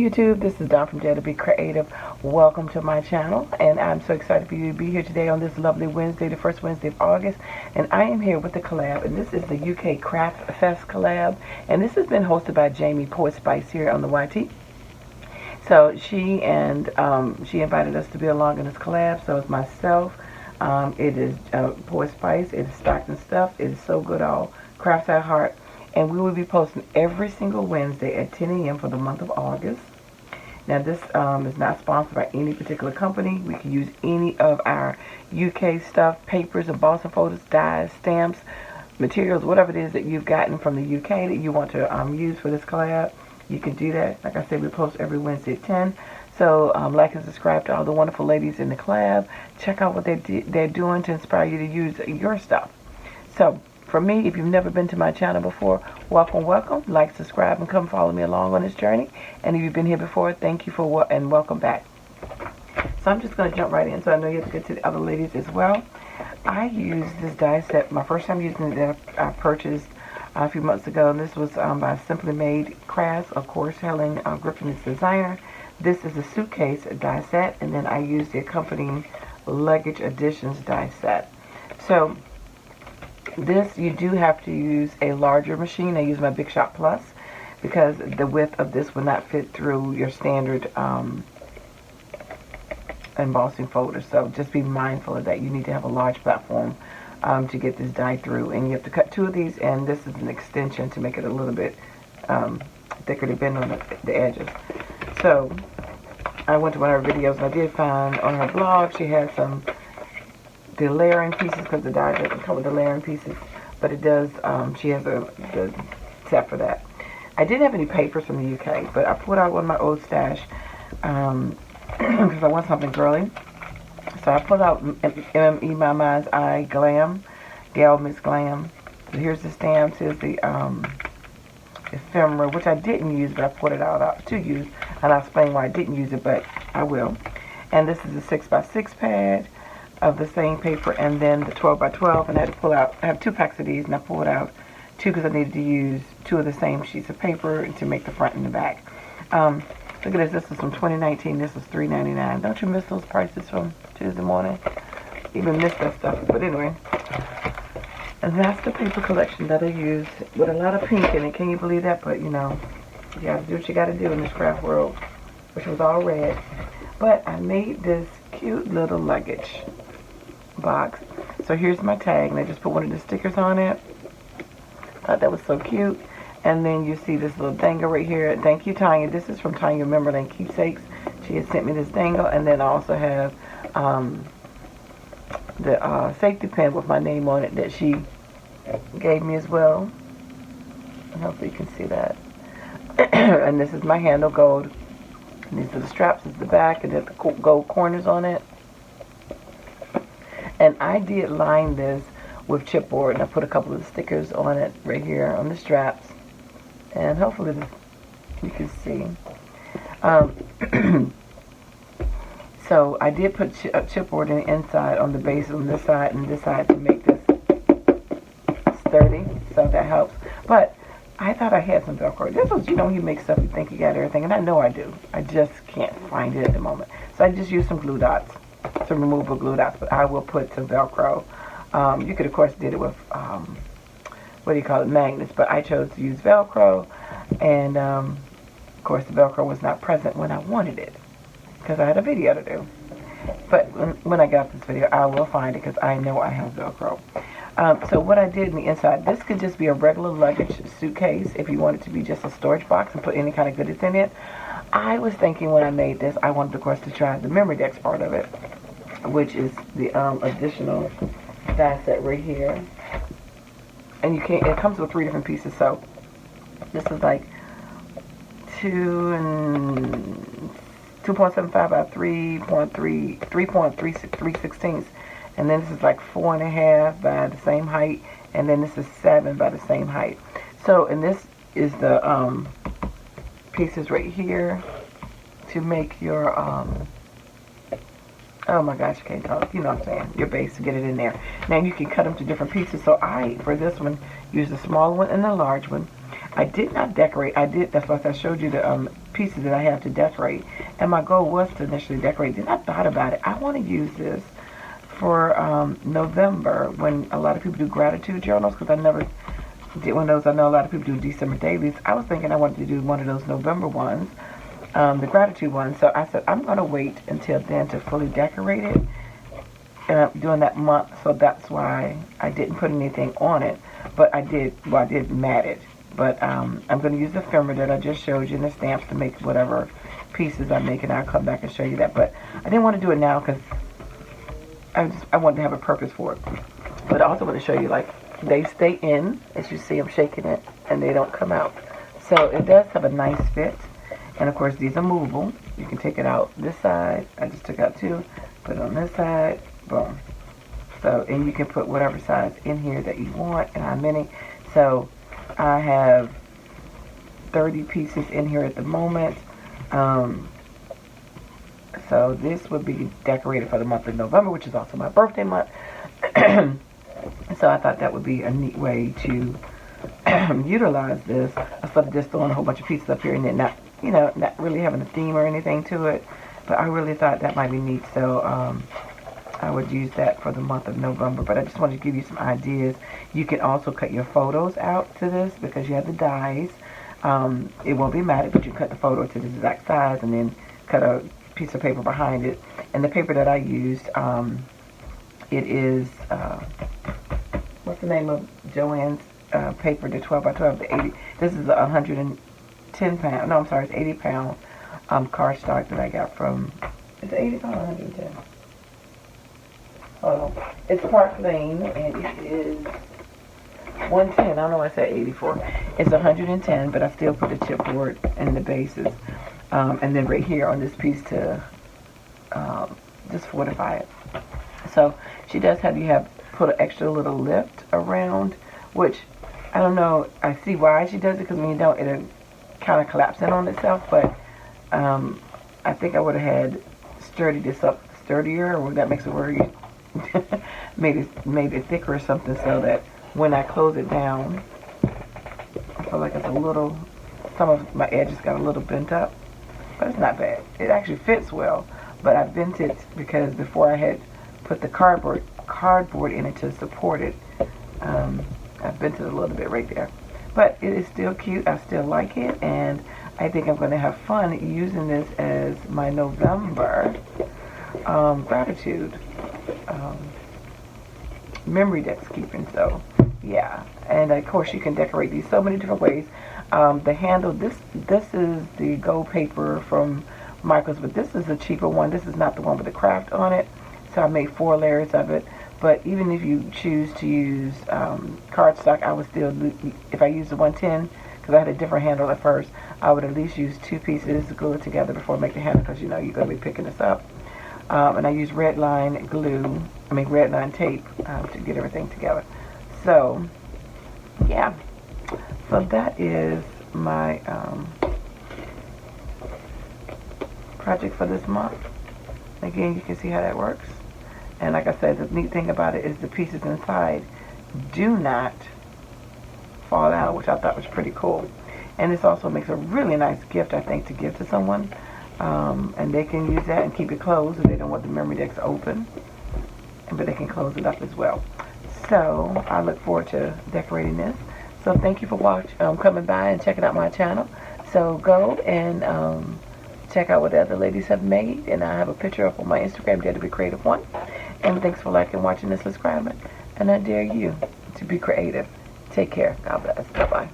YouTube, this is Dawn from Daredevil Creative. Welcome to my channel, and I'm so excited for you to be here today on this lovely Wednesday, the first Wednesday of August. And I am here with the collab, and this is the UK Craft Fest collab, and this has been hosted by Jamie Poetspice here on the YT. So she invited us to be along in this collab. So it's myself, it is Poetspice, it is Stocked'n'Stuffed, it is Sewgoodall, Crafts at Heart. And we will be posting every single Wednesday at 10 a.m. for the month of August. Now, this is not sponsored by any particular company. We can use any of our UK stuff, papers, embossing folders, dyes, stamps, materials, whatever it is that you've gotten from the UK that you want to use for this collab. You can do that. Like I said, we post every Wednesday at 10. So like and subscribe to all the wonderful ladies in the collab. Check out what they're doing to inspire you to use your stuff. So, for me, if you've never been to my channel before, welcome, welcome. Like, subscribe, and come follow me along on this journey. And if you've been here before, thank you for and welcome back. So I'm just going to jump right in, so I know you have to get to the other ladies as well. I used this die set, my first time using it, that I purchased a few months ago. And this was by Simply Made Crafts, of course, Helen Griffin is designer. This is a suitcase die set, and then I used the accompanying luggage additions die set. So this, you do have to use a larger machine. I use my Big Shot Plus because the width of this would not fit through your standard embossing folder. So just be mindful of that. You need to have a large platform to get this die through. And you have to cut 2 of these, and this is an extension to make it a little bit thicker to bend on the edges. So I went to one of her videos, and I did find on her blog she had the layering pieces, because the die doesn't come with the layering pieces, but it does. She has the set for that. I didn't have any papers from the UK, but I pulled out one of my old stash because I want something girly. So I pulled out MME My Mind's Eye Glam, Gal Mix Glam. So here's the stamps. Here's the ephemera, which I didn't use, but I pulled it out to use, and I'll explain why I didn't use it, but I will. And this is a 6x6 pad of the same paper, and then the 12x12, and I had to pull out, I have 2 packs of these, and I pulled out 2 because I needed to use 2 of the same sheets of paper to make the front and the back. Look at this is from 2019, this is $3.99. Don't you miss those prices from Tuesday morning? Even miss that stuff, but anyway. And that's the paper collection that I used, with a lot of pink in it. Can you believe that? But you know, you gotta do what you gotta do in this craft world, which was all red. But I made this cute little luggage box. So here's my tag, and I just put one of the stickers on it. Thought that was so cute. And then you see this little dangle right here. Thank you, Tanya. This is from Tanya Memberland Keepsakes. She had sent me this dangle, and then I also have the safety pin with my name on it that she gave me as well. And hopefully you can see that. And this is my handle, gold. And these are the straps, this is the back, and then the gold corners on it. And I did line this with chipboard, and I put a couple of stickers on it right here on the straps. And hopefully you can see. So I did put chipboard in the inside on the base on this side and this side to make this sturdy, so that helps. But I thought I had some Velcro. This was, you know, you make stuff, you think you got everything, and I know I do. I just can't find it at the moment. So I just used some glue dots, some removable glue dots, but I will put some Velcro. You could, of course, did it with, what do you call it, magnets, but I chose to use Velcro, and, of course, the Velcro was not present when I wanted it, because I had a video to do. But when I got this video, I will find it, because I know I have Velcro. So what I did in the inside, this could just be a regular luggage suitcase if you want it to be just a storage box and put any kind of goodies in it. I was thinking when I made this, I wanted, of course, to try the memorydex part of it, which is the additional die set right here. And you can't, it comes with 3 different pieces, so this is like 2.75 by 3.316. And then this is like 4.5 by the same height, and then this is 7 by the same height. So, and this is the pieces right here to make your oh my gosh, you can't talk, you know what I'm saying, your base, to get it in there. Now you can cut them to different pieces. So I, for this one, use the small one and the large one. I did not decorate. That's why I showed you the pieces that I have to decorate. And my goal was to initially decorate. Then I thought about it. I want to use this for November, when a lot of people do gratitude journals, because I never did one of those. I know a lot of people do December dailies. I was thinking I wanted to do one of those November ones, the gratitude one. So I said I'm going to wait until then to fully decorate it. And I'm doing that month, so that's why I didn't put anything on it. But I did mat it. But I'm going to use the ephemera that I just showed you and the stamps to make whatever pieces I make, and I'll come back and show you that. But I didn't want to do it now because I wanted to have a purpose for it. But I also want to show you, like, they stay in, as you see I'm shaking it, and they don't come out. So it does have a nice fit. And of course these are movable. You can take it out this side. I just took out 2, put it on this side, boom. So, and you can put whatever size in here that you want, and how many. So I have 30 pieces in here at the moment. So this would be decorated for the month of November, which is also my birthday month. So I thought that would be a neat way to utilize this, instead of just throwing a whole bunch of pieces up here and then not, you know, not really having a theme or anything to it. But I really thought that might be neat. So I would use that for the month of November. But I just wanted to give you some ideas. You can also cut your photos out to this because you have the dies. It won't be matted, but you cut the photo to the exact size and then cut a piece of paper behind it. And the paper that I used, it is, what's the name of Joann's paper, the 12 by 12, the 80. This is a 110 pound, no, I'm sorry, it's 80 pound cardstock that I got from, is it 80 pound or 110? Oh, it's Park Lane, and it is 110. I don't know why I said 84. It's 110, but I still put the chipboard and the bases. And then right here on this piece to just fortify it. So she does have you put an extra little lift around, which I don't know. I see why she does it, because when you don't, it'll kind of collapse in on itself. But I think I would have had sturdy this up sturdier, or that makes it worry. made it thicker or something, so that when I close it down, I feel like it's a little, some of my edges got a little bent up, but it's not bad. It actually fits well, but I bent it because before I had put the cardboard in it to support it, I bent it a little bit right there. But it is still cute. I still like it, and I think I'm going to have fun using this as my November gratitude memory dex keeping. So yeah, and of course you can decorate these so many different ways. The handle, this is the gold paper from Michael's, but this is a cheaper one. This is not the one with the craft on it, so I made 4 layers of it. But even if you choose to use cardstock, I would still, if I use the 110, because I had a different handle at first, I would at least use 2 pieces to glue it together before I make the handle, because you know you're going to be picking this up. And I use red line tape to get everything together. So yeah, so that is my project for this month. Again, you can see how that works. And like I said, the neat thing about it is the pieces inside do not fall out, which I thought was pretty cool. And this also makes a really nice gift, I think, to give to someone. And they can use that and keep it closed if they don't want the memory dex open. But they can close it up as well. So I look forward to decorating this. So thank you for coming by and checking out my channel. So go and check out what the other ladies have made. And I have a picture up on my Instagram, DaretobeCreative-1. And thanks for liking, watching, and subscribing. And I dare you to be creative. Take care. God bless. Bye-bye.